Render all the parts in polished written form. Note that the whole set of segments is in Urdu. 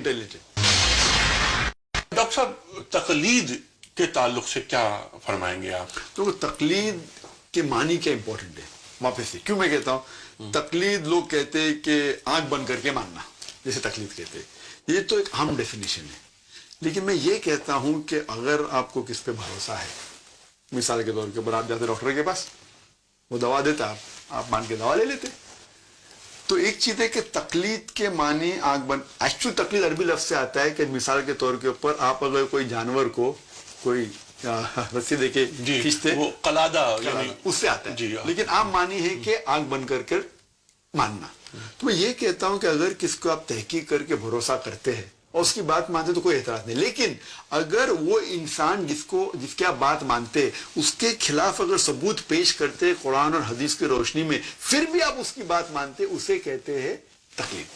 انٹیلیجنٹ. ڈاکٹر صاحب تقلید کے تعلق سے کیا فرمائیں گے آپ؟ تو تقلید کے معنی کیا امپورٹنٹ ہے واپس سے. کیوں میں کہتا ہوں تقلید لوگ کہتے ہیں کہ آنکھ بند کر کے ماننا, جیسے تقلید کہتے ہیں, یہ تو ایک عام ڈیفینیشن ہے. لیکن میں یہ کہتا ہوں کہ اگر آپ کو کس پہ بھروسہ ہے, مثال کے طور کے اوپر آپ جاتے ڈاکٹر کے پاس, وہ دوا دیتا, آپ مان کے دوا لے لیتے. تو ایک چیز ہے کہ تقلید کے معنی آنکھ بند, ایکچوئل تقلید عربی لفظ سے آتا ہے کہ مثال کے طور کے اوپر آپ اگر کوئی جانور کو کوئی رسی دے کے کھینچتے, وہ قلادہ اس سے آتا ہے. لیکن عام معنی ہے کہ آنکھ بند کر کر ماننا. تو میں یہ کہتا ہوں کہ اگر کس کو آپ تحقیق کر کے بھروسہ کرتے ہیں اور اس کی بات مانتے تو کوئی اعتراض نہیں. لیکن اگر وہ انسان جس کی آپ بات مانتے اس کے خلاف اگر ثبوت پیش کرتے قرآن اور حدیث کی روشنی میں, پھر بھی آپ اس کی بات مانتے, اسے کہتے ہیں تقلید.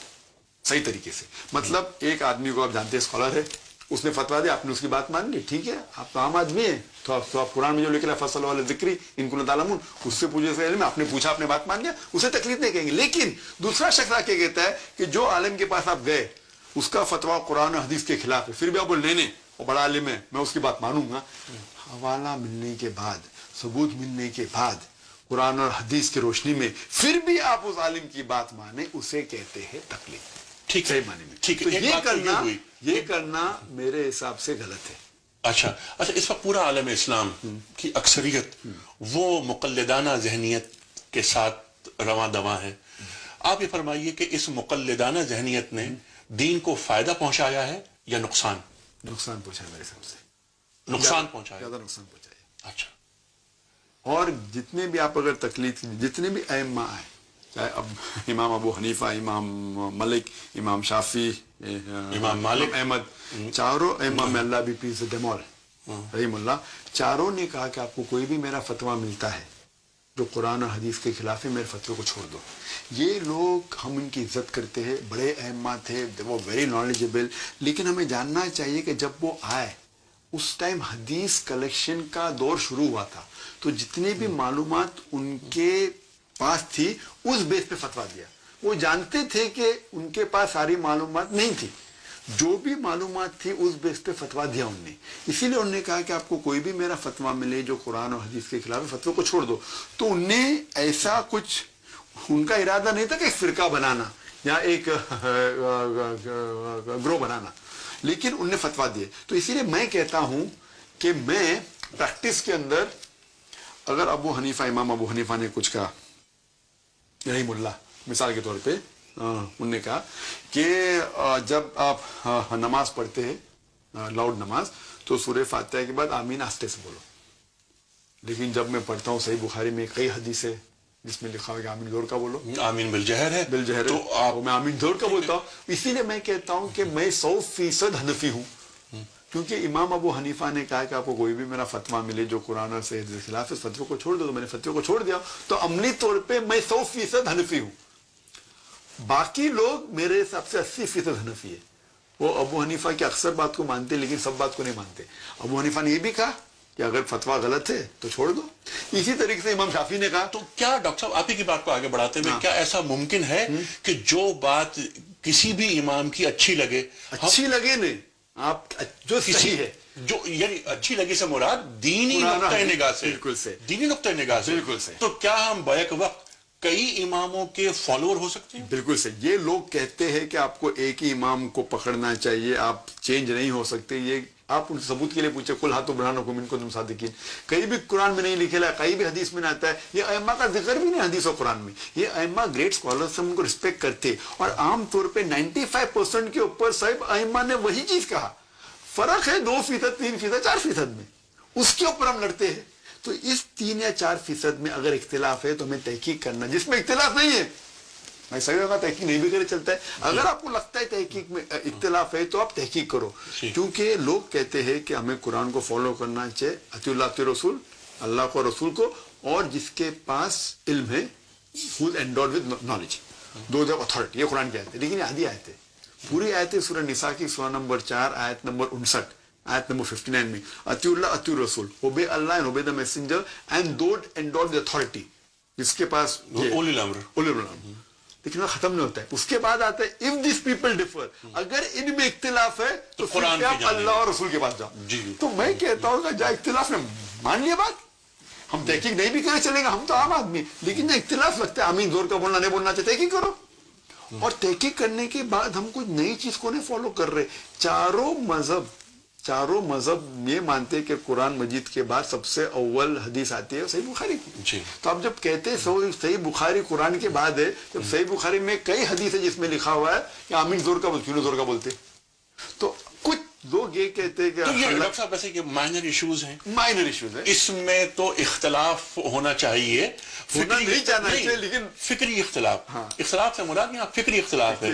صحیح طریقے سے مطلب ایک آدمی کو آپ جانتے ہیں اسکالر ہے, اس نے فتوا دیا, آپ نے اس کی بات مان لی, ٹھیک ہے, آپ تو عام آدمی ہیں, تو آپ قرآن میں جو لکھ رہا ہے فصل والے ذکری ان کو تعلمون, اس سے پوچھے سے علم, آپ نے پوچھا, آپ نے بات مان لیا, اسے تقلید نہیں کہیں گے. لیکن دوسرا شخص آ کے کہتا ہے کہ جو عالم کے پاس آپ گئے اس کا فتوا قرآن و حدیث کے خلاف ہے, پھر بھی آپ بول نہیں وہ بڑا عالم ہے, میں اس کی بات مانوں گا. حوالہ ملنے کے بعد, ثبوت ملنے کے بعد, قرآن اور حدیث کی روشنی میں پھر بھی آپ اس عالم کی بات مانیں, اسے کہتے ہیں تقلید. ٹھیک ہے, صحیح معنی میں. ٹھیک تو یہ کرنا میرے حساب سے غلط ہے. اچھا, اس وقت پورا عالم اسلام کی اکثریت وہ مقلدانہ ذہنیت کے ساتھ رواں دواں ہے. آپ یہ فرمائیے کہ اس مقلدانہ ذہنیت نے دین کو فائدہ پہنچایا ہے یا نقصان؟ نقصان پہنچایا میرے حساب سے. نقصان پہنچایا, زیادہ نقصان پہنچایا. اچھا. اور جتنے بھی آپ اگر تقلید, جتنے بھی ائمہ آئے, چاہے اب امام ابو حنیفہ, امام ملک, امام شافعی, امام مالک, احمد, چاروں ائمہ میں اللہ بھی پیس دم آل رحیم اللہ, چاروں نے کہا کہ آپ کو کوئی بھی میرا فتویٰ ملتا ہے جو قرآن اور حدیث کے خلاف ہے, میرے فتوے کو چھوڑ دو. یہ لوگ, ہم ان کی عزت کرتے ہیں, بڑے ائمہ تھے, وہ ویری نالجبل, لیکن ہمیں جاننا چاہیے کہ جب وہ آئے اس ٹائم حدیث کلیکشن کا دور شروع ہوا تھا, تو جتنے بھی معلومات ان کے پاس تھی اس بیس پہ فتویٰ دیا. وہ جانتے تھے کہ ان کے پاس ساری معلومات نہیں تھی, جو بھی معلومات تھی اس بیس پہ فتویٰ دیا انہوں نے. اسی لیے انہوں نے کہا کہ آپ کو کوئی بھی میرا فتویٰ ملے جو قرآن اور حدیث کے خلاف ہے, فتوے کو چھوڑ دو. تو انہوں نے ایسا کچھ, ان کا ارادہ نہیں تھا کہ ایک فرقہ بنانا یا ایک گروہ بنانا, لیکن انہوں نے فتویٰ دیے. تو اسی لیے میں کہتا ہوں کہ میں پریکٹس کے اندر, اگر ابو حنیفہ, امام ابو حنیفہ نے کچھ کہا رحیم اللہ, مثال کے طور پہ انہوں نے کہا کہ جب آپ نماز پڑھتے ہیں لاؤڈ نماز, تو سورہ فاتحہ کے بعد آمین آہستہ سے بولو. لیکن جب میں پڑھتا ہوں صحیح بخاری میں کئی حدیث ہے جس میں لکھا ہوا کہ آمین زور کا بولو, آمین بالجہر ہے, بالجہر, تو میں آمین زور کا بولتا ہوں. اسی لیے میں کہتا ہوں کہ میں 100% حنفی ہوں, کیونکہ امام ابو حنیفہ نے کہا کہ آپ کو کوئی بھی میرا فتویٰ ملے جو قرآن اور حدیث کے خلاف ہے, اس فتوے کو چھوڑ دو. تو میں نے فتوے کو چھوڑ دیا. تو عملی طور پہ میں 100% حنفی ہوں. باقی لوگ میرے حساب سے 80% حنفی ہے. وہ ابو حنیفہ کی اکثر بات کو مانتے لیکن سب بات کو نہیں مانتے. ابو حنیفہ نے یہ بھی کہا کہ اگر فتویٰ غلط ہے تو چھوڑ دو. اسی طریقے سے امام شافعی نے کہا. تو کیا ڈاکٹر صاحب آپ ہی کی بات کو آگے بڑھاتے ہوئے, کیا ایسا ممکن ہے کہ جو بات کسی بھی امام کی اچھی لگے نہیں, آپ جو صحیح ہے, جو یعنی اچھی لگی سے مراد دینی نقطۂ نگاہ سے, بالکل سے, دینی نقطۂ نگاہ سے, بالکل سے, تو کیا ہم بیک وقت کئی اماموں کے فالوور ہو سکتے ہیں؟ بالکل سے. یہ لوگ کہتے ہیں کہ آپ کو ایک ہی امام کو پکڑنا چاہیے, آپ چینج نہیں ہو سکتے. یہ آپ ان ثبوت کے لیے پوچھے, کل ہاتھوں برہانکم ان کنتم صادقین, کہیں بھی قرآن میں نہیں لکھا ہے, کہیں بھی حدیث میں نہیں آتا ہے. یہ ائمہ کا ذکر بھی نہیں حدیث و قرآن میں. یہ ائمہ گریٹ اسکالرز ہم ان کو رسپیکٹ کرتے, اور عام طور پہ 95% کے اوپر صاحب ائمہ نے وہی چیز کہا. فرق ہے 2%, 3%, 4% میں, اس کے اوپر ہم لڑتے ہیں. تو اس 3 یا 4% میں اگر اختلاف ہے تو ہمیں تحقیق کرنا. جس میں اختلاف نہیں ہے, میں صحیح ہوگا تحقیق نہیں بھی کرے چلتا ہے. اگر آپ کو لگتا ہے تحقیق میں اختلاف ہے تو آپ تحقیق کرو, کیونکہ لوگ کہتے ہیں کہ ہمیں قرآن کو فالو کرنا چاہیے, اطیعوا اللہ اطیعوا رسول, اللہ کو رسول کو, اور جس کے پاس علم ہے, who is endowed with knowledge, those have authority. یہ قرآن کی آیت ہے, لیکن یہ آدھی آیت ہے. پوری آیت ہے سورہ نساء کی سورہ نمبر 4 آیت نمبر 59, آیت نمبر 59 میں, اطیعوا اللہ اطیعوا رسول, obey Allah and obey the messenger and those endowed with authority, جس کے پاس اولی الامر. لیکن وہ ختم نہیں ہوتا ہے. اس کے بعد آتا ہے if these people differ, اگر ان میں اختلاف ہے تو قرآن پھر کی آپ جانب. اللہ اور رسول کے پاس جاؤ. جی. تو میں کہتا ہوں کہ جہاں اختلاف نے مان لیا بات, ہم تحقیق نہیں بھی کرے چلیں گا, ہم تو عام آدمی, لیکن جہاں اختلاف لگتا ہے آمین زور کا بولنا نہیں بولنا چاہتے, تحقیق کرو. اور تحقیق کرنے کے بعد ہم کوئی نئی چیز کو نہیں فالو کر رہے. چاروں مذہب یہ مانتے کہ قرآن مجید کے بعد سب سے اول حدیث آتی ہے صحیح بخاری کی. جی. تو اب جب کہتے ہیں صحیح بخاری قرآن کے بعد ہے, جب صحیح بخاری میں کئی حدیث ہے جس میں لکھا ہوا ہے کہ آمین زور کا بولتے, کیوں زور کا بولتے. تو کچھ لوگ یہ کہتے ہیں کہ تو یہ ڈاکٹر صاحب ایسے کہ مائنر ایشوز ہیں, مائنر ایشوز ہے, اس میں تو اختلاف ہونا چاہیے, ہونا نہیں چاہنا چاہیے, لیکن فکری اختلاف, اختلاف سے مراد یہاں فکری اختلاف ہے.